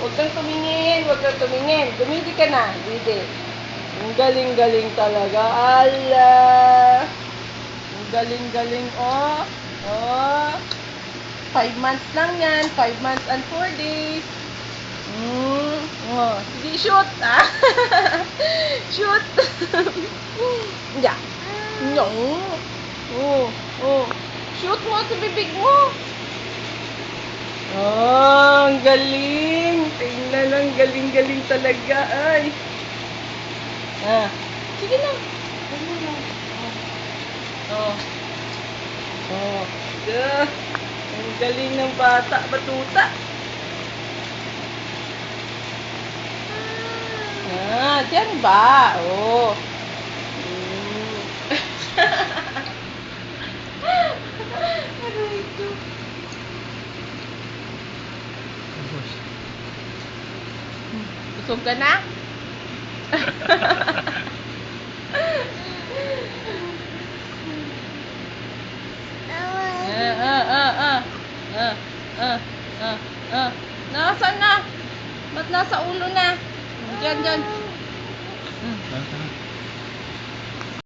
Huwag kang tumingin, huwag kang tumingin. Dumidi ka na, didi. Ang galing-galing talaga. Ala! Ang galing-galing, oh. Oh. 5 months lang yan. 5 months and 4 days. Oh. Sige, shoot. Ah. Shoot. Yeah. No. Oh. Oh. Shoot mo sa bibig mo. Oh, ang galing. Tingnan, ang galing-galing talaga. Ay. Ah. Sige na. Sige na. Oh. Oh. Yeah. Ang galing ng bata, batuta. Ah, dyan ba? Oh. Aray ko. Busog ka na? Nasaan na? Ba't nasa ulo na? Diyan, diyan.